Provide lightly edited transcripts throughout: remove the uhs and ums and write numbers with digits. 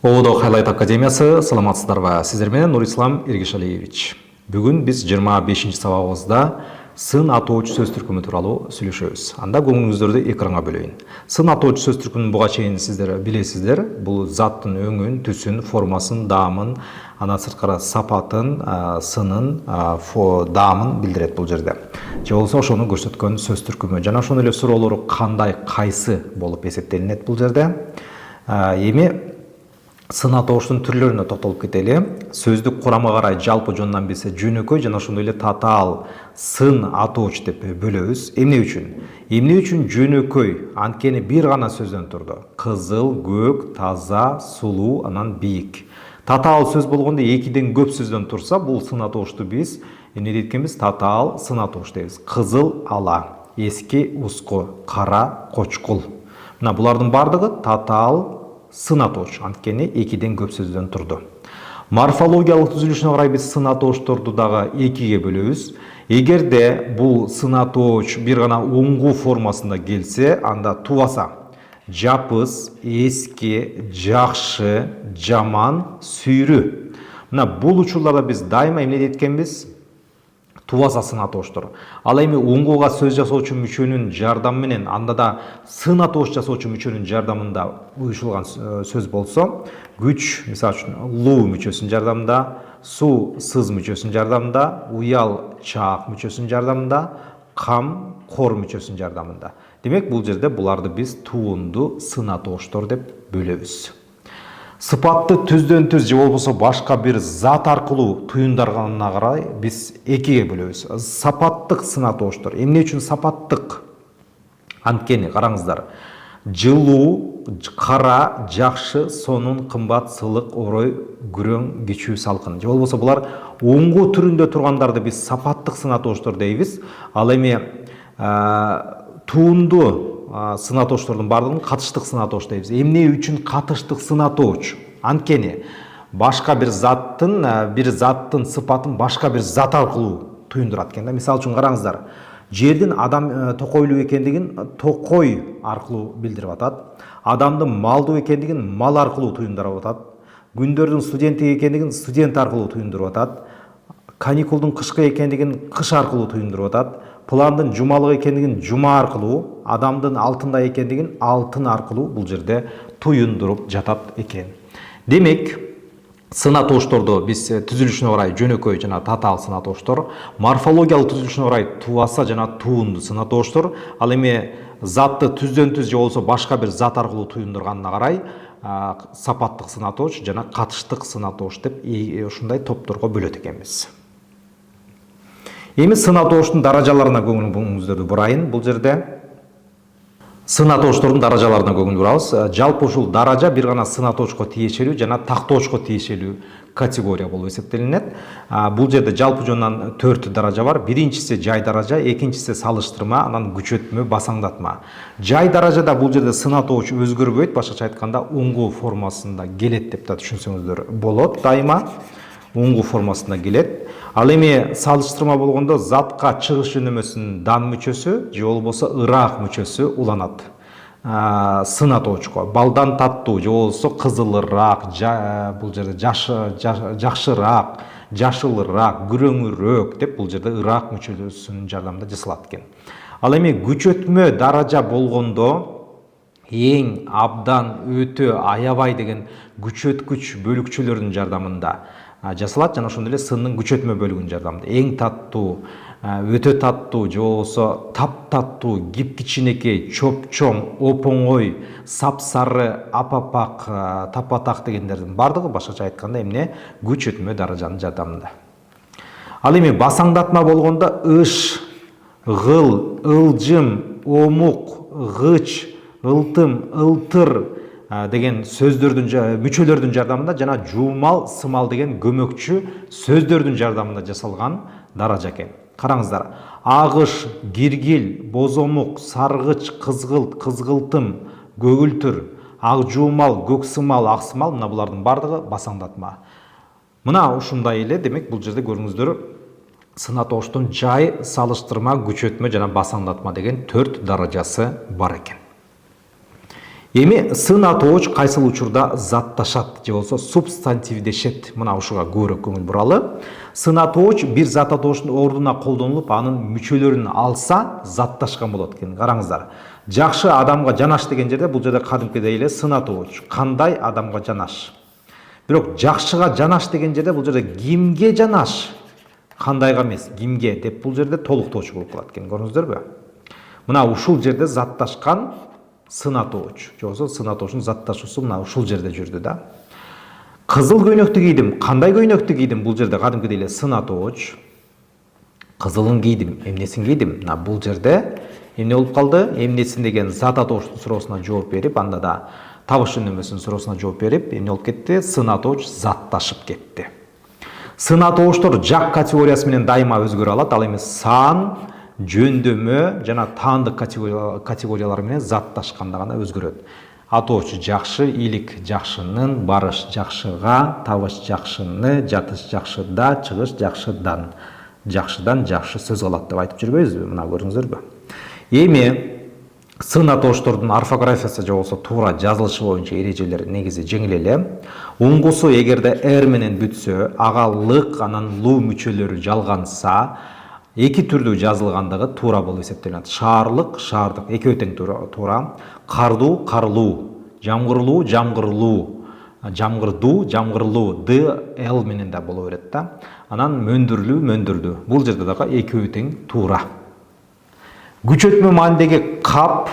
Оодо Хайлайт Академиясы, саламатсыздарбы? Сиздер менен Нурислам Иргишалиевич. Бүгүн биз 25 сабагыбызда сын атоочу сөз түркүмү тууралуу сүйлөшөбүз. Анда көңүлүңүздөрдү экранга бөлөйүн. Сын атоочу сөз түркүмүн буга чейин сиздер билесиздер. Бул заттын өңүн, түсүн, формасын, даамын, андан сырткары сапатын, сынын, даамын билдирет бул жерде. Же болбосо ошону көрсөткөн сөз түркүмү. Жана ошондой эле суроолор кандай, кайсы болуп эсептелинет бул жерде. Эми сын атооштун түрлөрүнө токтолуп кетели. Сөздүк курамга карай жалпы жонунан билсе жөнөкөй жана ошондой эле татаал сын атооч деп бөлөбүз. Эмне үчүн? Эмне үчүн жөнөкөй? Анткени бир гана сөздөн турду. Кызыл, көк, таза, сулуу, анан бийик. Татаал сөз болгондо экиден көп сөздөн турса, бул сын атоошту биз эмне дейт экенбиз? Татаал сын атоош дейбиз. Кызыл ала, эски уску, кара кочкул. Мына булардын бардыгы татаал сын атооч, анткени экиден көп сөздөн турду. Морфологиялык түзүлүшүнө карай биз сын атоочторду дагы экиге бөлөбүз. Эгерде бул сын атооч бир гана уңгу формасында келсе, анда тубаса жапыс, эски, жакшы, жаман, сүйрү. Мына бул учурларда биз дайыма эмне дейт экенбиз? Тубаса сын атооштор. Ал эми уңгуга сөз жасоочу мүчөнүн жардамы менен, анда да сын атооч жасоочу мүчөнүн жардамында уюшулган сөз болсо, күч, мисалы үчүн, луу мүчөсүнүн жардамында, суу, сыз мүчөсүнүн жардамында, уял, чаак мүчөсүнүн жардамында, кам, кор мүчөсүнүн жардамында. Демек, бул жерде буларды биз туунду сын атооштор деп бөлөбүз. Сыпатты түздөн түз же болбосо башка бир зат аркылуу туюндарганына карай биз экиге бөлөбүз. Сапаттык сын атооштор. Эмне үчүн сапаттык? Анткени караңыздар, жылуу, кара, жакшы, сонун, кымбат, сылык, орой, күрөң, кичүү, салкын. Же болбосо булар уңгу түрүндө тургандарды биз сапаттык сын атооштор дейбиз. Ал эми туунду сын атооштордун бардыгын катыштык сын атооч дейбиз. Эмне үчүн катыштык сын атооч? Анткени башка бир заттын сыпатын башка бир зат аркылуу туюндурат экен да. Мисалы үчүн караңыздар, жердин адам токойлуу экендигин токой аркылуу билдирип атат. Адамдын малдуу экендигин мал аркылуу туюндуруп атат. Күндөрдүн студенттик экендигин студент аркылуу туюндуруп атат. Каникулдун кышкы экендигин кыш аркылуу туюндуруп атат. Пландын жумалык экендигин жума аркылуу, адамдын алтындай экендигин алтын аркылуу бул жерде туюндуруп жатат экен. Демек, сын атоошторду биз түзүлүшүнө карай жөнөкөй жана татаал сын атооштор, морфологиялык түзүлүшүнө карай тубаса жана туунду сын атооштор, ал эми затты түздөн түз же болбосо башка бир зат аркылуу туюндурганына карай сапаттык сын атооч жана катыштык сын атооч деп ушундай топторго бөлөт экенбиз. Эми сын атооштун даражаларына көңүлүңүздөрдү бурайын. Бул жерде сын атооштордун даражаларына көңүл бурабыз. Жалпы ушул даража бир гана сын атоочко тиешелүү жана тактоочко тиешелүү категория болуп эсептелинет. Бул жерде жалпы жонунан 4 даража бар. Биринчиси жай даража, экинчиси салыштырма, анан күчөтмө, басаңдатма. Жай даражада бул жерде сын атооч өзгөрбөйт, башкача айтканда уңгу формасында келет деп да түшүнсөңүздөр болот. Дайыма уңгу формасында келет. Ал эми салыштырма болгондо затка чыгыш жөнөмөсүнүн дан мүчөсү же болбосо ыраак мүчөсү уланат. Сын атоочко балдан таттуу же болбосо кызылыраак, бул жерде жакшыраак, жашылыраак, күрөңүрөөк деп бул жерде ыраак мүчөсүнүн жардамында жасалат экен. Ал эми күчөтмө даража болгондо эң, абдан, өтө, аябай деген күчөткүч бөлүкчөлөрдүн жардамында жасалат жана ошондой эле сынын күчөтмө бөлүгүнүн жардамында. Эң таттуу, өтө таттуу же болбосо таптаттуу, кичинекей, чоп-чоң, оп-оңой, сапсары, апапак, тапатак дегендердин бардыгы башкача айтканда эмне? Күчөтмө даражанын жардамында. Ал эми басаңдатма болгондо ыш, гыл, ылжым, омук, гыч, ылтым, ылтыр деген сөздөрдүн мүчөлөрдүн жардамында жана жуумал, сымал деген көмөкчү сөздөрдүн жардамында жасалган даража экен. Караңыздар, агыш, гиргил, бозомук, саргыч, кызгылт, кызгылтым, көгүлтүр, ак жуумал, көк сымал, ак сымал, мына булардын бардыгы басаңдатма. Мына ушундай эле, демек бул жерде көрүңүздөр сын атооштун жай, салыштырма, күчөтмө жана басаңдатма деген 4 даражасы бар экен. Эми сын атооч кайсыл учурда затташат же болбосо субстантивдешет, мына ушуга көбүрөөк көңүл буралы. Сын атооч бир зат атоочтун ордуна колдонулуп, анын мүчөлөрүн алса затташкан болот экен. Караңыздар. Жакшы адамга жанаш деген жерде, бул жерде кадимкидей эле сын атооч. Кандай адамга жанаш. Бирок жакшыга жанаш деген жерде, бул жерде кимге жанаш? Кандайга эмес, кимге деп бул жерде толуктоочу болуп калат экен. Көрдүңүздөрбү? Мына ушул жерде затташкан сын атооч. Же болбосо сын атоочтун затташуусу мына ушул жерде жүрдү да. Кызыл көйнөктү кийдим. Кандай көйнөктү кийдим? Бул жерде кадимкидей эле сын атооч. Кызылын кийдим. Эмнесин кийдим? Мына бул жерде эмне болуп калды? Эмнесин деген зат атоочтун суроосуна жооп берип, анда да табыш үнөмөсүнүн суроосуна жооп берип, эмне болуп кетти? Сын атооч затташып кетти. Сын атоочтор жак категориясы менен дайыма өзгөрө алат. Ал эми сан, жөндөмө жана таандык категориялар менен затташканда гана өзгөрөт. Атооч жакшы, ийгилик жакшынын, барыш жакшыга, табыш жакшыны, жатыш жакшыда, чыгыш жакшыдан. Жакшыдан жакшы сөз калат деп айтып жүрбөйбүзбү? Мына көрдүңүздөрбү? Эми сын атоочтордун орфографиясы же болбосо туура жазылышы боюнча эрежелер негизи жеңил эле. Уңгусу эгерде р менен бүтсө, ага лык анан лу мүчөлөрү жалганса, эки түрдүү жазылгандыгы туура болуп эсептелет. Шаарлык, шаардык, экөө тең туура. Кардуу, карлуу, жамгырлуу, жамгырлуу, жамгырдуу, жамгырлуу, д, л менен да боло берет да. Анан мөндүрлүү, мөндүрдүү. Бул жерде дагы экөө тең туура. Күчөтмө маанидеги кап,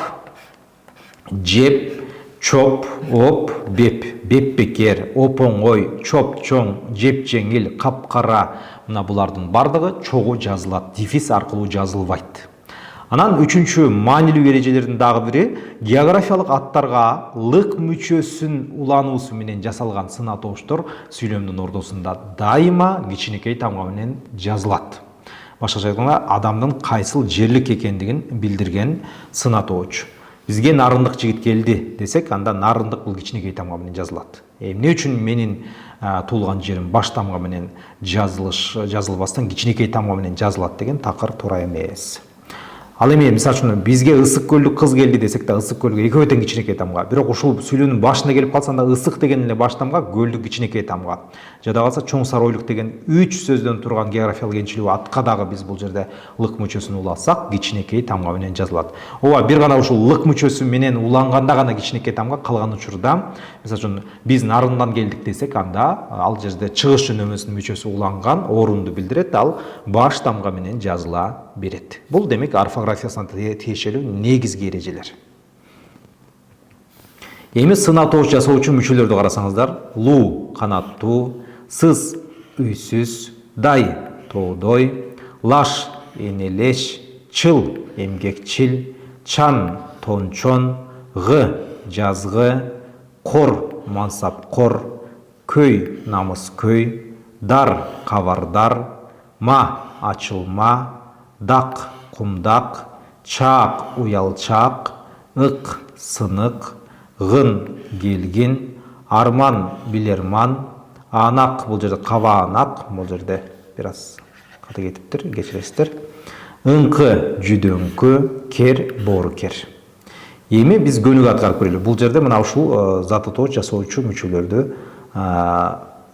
жеп, чоп, оп, беп, бепбекер, оп оңой, чоп чоң, жеп жеңил, капкара, мына булардын бардыгы чогуу жазылат, дефис аркылуу жазылбайт. Анан үчүнчү маанилүү эрежелердин дагы бири географиялык аттарга лык мүчөсүн улануусу менен жасалган сын атоочтор сүйлөмдүн ордосунда дайыма кичинекей тамга менен жазылат. Башкача айтканда, адамдын кайсыл жерлик экендигин билдирген сын атооч. Бизге нарындык жигит келди десек, анда нарындык бул кичинекей тамга менен жазылат. Эмне үчүн менин туулган жерим баш тамга менен жазылбастан кичинекей тамга менен жазылат деген такыр туура эмес. Ал эми мисалы үчүн бизге ысык көлдүк кыз келди десек да, ысык көлгө экөө тең кичинекей тамга. Бирок ушул сүйлөөнүн башына келип калса, анда ысык деген эле баш тамга, көлдүк кичинекей тамга. Жада калса чоң сарыойлук деген 3 сөздөн турган географиялык энчилүү атка дагы биз бул жерде лык мүчөсүн уласак, кичинекей тамга менен жазылат. Ооба, бир гана ушул лык мүчөсү менен уланганда гана кичинекей тамга, калган учурда, мисалы үчүн биз нарындан келдик десек, анда ал жерде чыгыш үнөмөсүнүн мүчөсү уланган орунду билдирет, ал баш тамга менен жазыла берет. Бул демек орфографиясына тиешелүү негизги эрежелер. Эми сын атооч жасоочу мүчөлөрдү карасаңыздар, лу канаттуу, сыз үйсүз, дай тоодой, лаш энелеш, чыл эмгекчил, чан тончон, гы жазгы, кор мансапкор, көй намыскөй, дар кабардар, ма ачылма, дак кумдак, чаак уялчаак, ык сынык, гын келгин, арман билерман, анак бул жерде кабаанак, бул жерде бир аз ката кетиптир, кечиресиздер. Ыңкы жүдөңкү, кер боорукер. Эми биз көнүк аткарып көрөлү. Бул жерде мына ушул зат атооч жасоочу мүчөлөрдү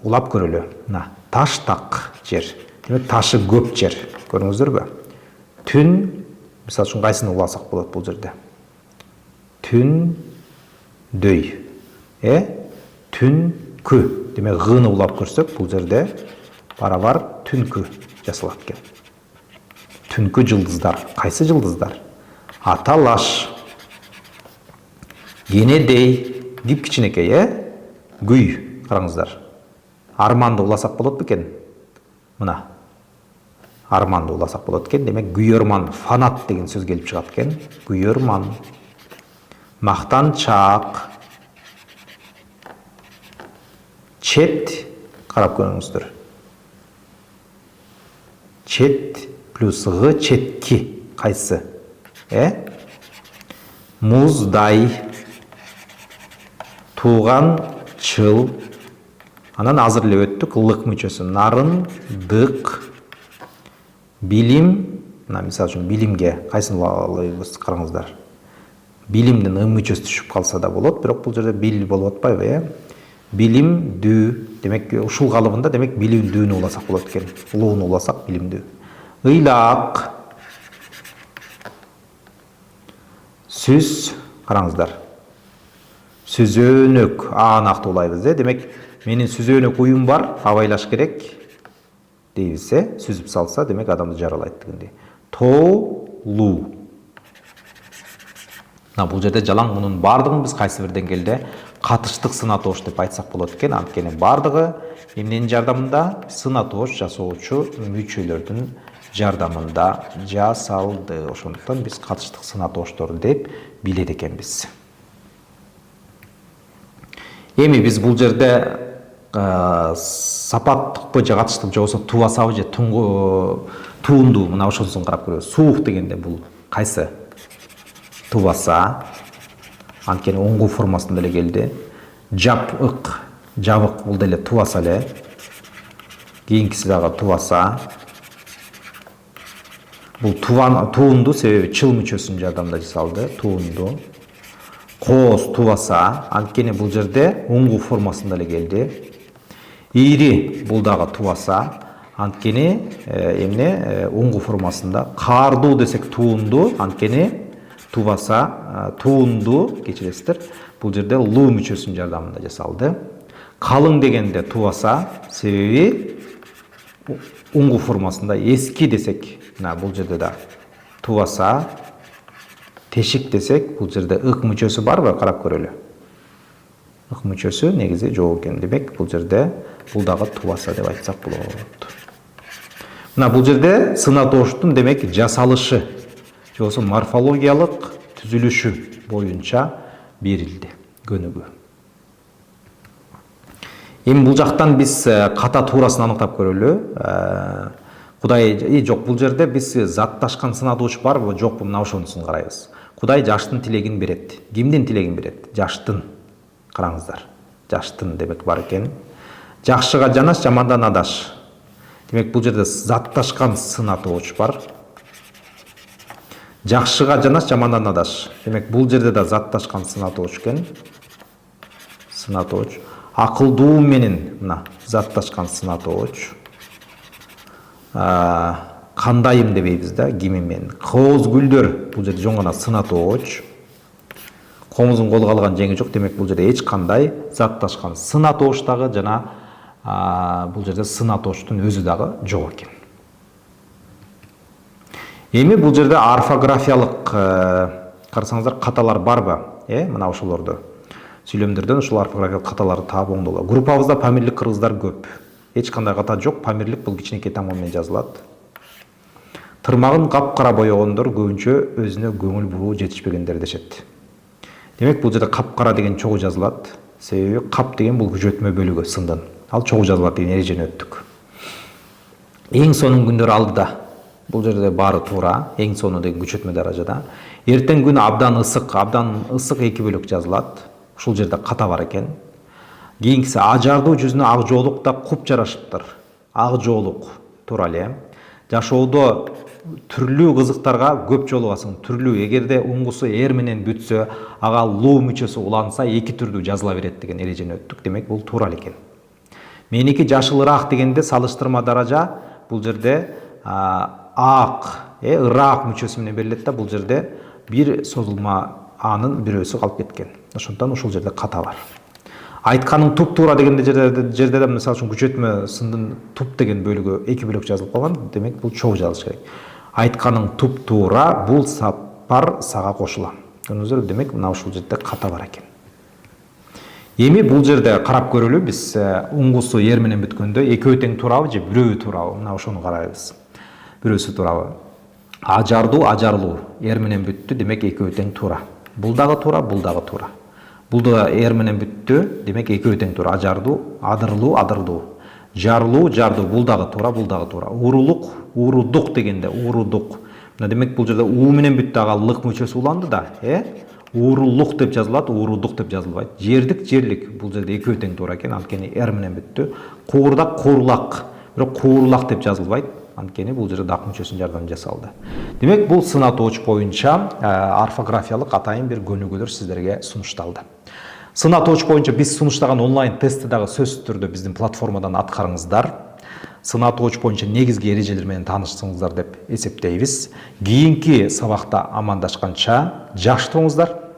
улап көрөлү. Мына таштак жер, демек ташы көп жер. Көрдүңүздөрбү? Түн, мисалы үчүн кайсыны уласак болот бул жерде? Түн дөй. Түнкү. Демек гыны улап көрсөк, бул жерде барабар түнкү жасалат экен. Түнкү жылдыздар. Кайсы жылдыздар? Аталаш. Кенедей. Кип кичинекей, Гүй. Караңыздар. Арманды уласак болот бекен? Мына. Арманды уласак болот экен. Демек күйөрман, фанат деген сөз келип чыгат экен. Күйөрман. Мактанчаак. Чет, карап көрүңүздөр. Чет плюс г, четки. Кайсы? Муздай. Тууган, чыл. Анан азыр эле өттүк, лык мүчөсү. Нарын, дык. Билим, мына мисалы үчүн билимге кайсын алабыз, караңыздар. билимдин ым мүчөсү түшүп калса да болот, бирок бул жерде бил болуп атпайбы, билимдүү. Демек ушул калыбында демек билимдүүнү уласак болот экен. Улууну уласак билимдүү. Ыйлак. Сүз, караңыздар. Сүзөнөк, анакты улайбыз, демек менин сүзөнөк уюм бар, абайлаш керек дейбиз, сүзүп салса, демек адамды жаралайт дегендей. Тоолуу. Бул жерде жалаң мунун бардыгын биз кайсы бир деңгээлде катыштык сынатооч деп айтсак болот экен. Анткени бардыгы эмненин жардамында? Сынатооч жасоочу мүчөлөрдүн жардамында жасалды. Ошондуктан биз катыштык сынатоочтор деп билет экенбиз. Эми биз бул жерде сапаттыкпы же катыштык же болбосо тубасабы же туунду мына ошонусун карап көрөбүз. Суук дегенде бул кайсы? Тубаса, анткени оңгу формасында эле келди. Жабык, жабык бул деле тубаса эле. Кийинкиси дагы тубаса. Бул туунду, себеби чыл мүчөсүнүн жардамында жасалды. Туунду. Кооз тубаса, анткени бул жерде оңгу формасында эле келди. Ири бул дагы тубаса, анткени эмне оңгу формасында. Каардуу десек туунду, анткени тубаса, туунду, кечиресиздер, бул жерде луу мүчөсүнүн жардамында жасалды. Калың дегенде тубаса, себеби оңгу формасында. Эски десек, бул жерде да тубаса. Тешик десек, бул жерде ык мүчөсү барбы? Карап көрөлү. Ык мүчөсү негизи жок экен. Демек, бул жерде бул дагы тубаса деп айтсак болот. Мына бул жерде сынатоочтун демек жасалышы, же болбосо морфологиялык түзүлүшү боюнча берилди көнүгүү. Эми бул жактан биз ката туурасын аныктап көрөлү. Кудай жок, бул жерде биз затташкан сынатууч барбы, жокпу, мына ошонусун карайбыз. Кудай жаштын тилегин берет. Кимдин тилегин берет? Жаштын. Караңыздар. Жаштын демек бар экен. Жакшыга жанаш, жамандан адаш. Демек бул жерде затташкан сынатууч бар. Жакшыга жанаш, жамандан адаш. Демек бул жерде да затташкан сынатооч экен. Сынатооч. Акылдуу менен мына затташкан сынатооч. Кандайым дебейбиз да, кими менен. Кооз гүлдөр бул жерде жөн гана сынатооч. Комуздун колго алган жеңи жок. Демек бул жерде эч кандай затташкан сынатооч дагы жана бул жерде сынатоочтун өзү дагы жок экен. Эми бул жерде орфографиялык карасаңыздар каталар барбы? Мына ошолорду. Сүйлөмдөрдөн ушул орфографиялык каталарды таап оңдоло. Группабызда памирлик кыргыздар көп. Эч кандай ката жок. Памирлик бул кичинекей тамга менен жазылат. Тырмагын капкара боёгондор көбүнчө өзүнө көңүл буруу жетишпегендер дешет. Демек бул жерде капкара деген чогуу жазылат. Себеби кап деген бул күчөтмө бөлүгү сындын. Ал чогуу жазылат деген эрежени өттүк. Эң сонун күндөр алдыда. Бул жерде баары туура. Эң сону деген күчөтмө даражада. Эртең күнү абдан ысык эки бөлөк жазылат. Ушул жерде ката бар экен. Кийинкиси ажардуу жүзүнө ак жоолук да куп жарашыптыр. Ак жоолук туура эле. Жашоодо түрлүү кызыктарга көп жолугасың. Түрлүү, эгерде уңгусу эр менен бүтсө, ага луу мүчөсү уланса, эки түрдүү жазыла берет деген эрежени өттүк. Демек бул туура экен. Меники жашылыраак дегенде салыштырма даража бул жерде ак, ыраак мүчөсү менен берилет да, бул жерде бир созулма анын бирөөсү калып кеткен. Ошондон ушул жерде ката бар. Айтканың туп туура дегенде жерде да мисалы үчүн күчөтмө сындын туп деген бөлүгү эки бөлөк жазылып калган. Демек бул чогуу жазылыш керек. Айтканың туп туура, бул сапар сага кошулам. Көрдүңүздөрбү? Демек мына ушул жерде ката бар экен. Эми бул жерде карап көрөлү биз уңгусу эр менен бүткөндө экөө тең туурабы же бирөө туурабы? Мына ошону карайбыз. Бирөөсү туурабы? Ажардуу, ажарлуу эр менен бүттү, демек экөө тең туура. Бул дагы туура, бул дагы туура. Бул да эр менен бүттү, демек экөө тең туура. Ажардуу, адырлуу, адырлуу. Жарлуу, жардуу, бул дагы туура, бул дагы туура. Уурулук, уурудук дегенде уурудук. Мына демек бул жерде у менен бүттү, ага лык мүчөсү уланды да, уурулук деп жазылат, уурудук деп жазылбайт. Жердик, жерлик, бул жерде экөө тең туура экен, анткени эр менен бүттү. Куурдак, куурлак. Бирок куурлак деп жазылбайт, анткени бул жерде дак мүчөсүнүн жардамы жасалды. Демек, бул сынатооч боюнча орфографиялык атайын бир көнүгүүлөр сиздерге сунушталды. Сынатооч боюнча биз сунуштаган онлайн тестти дагы сөзсүз түрдө биздин платформадан аткарыңыздар. Сынатооч боюнча негизги эрежелер менен таанышсаңыздар деп эсептейбиз. Кийинки сабакта амандашканча жакшы туруңуздар.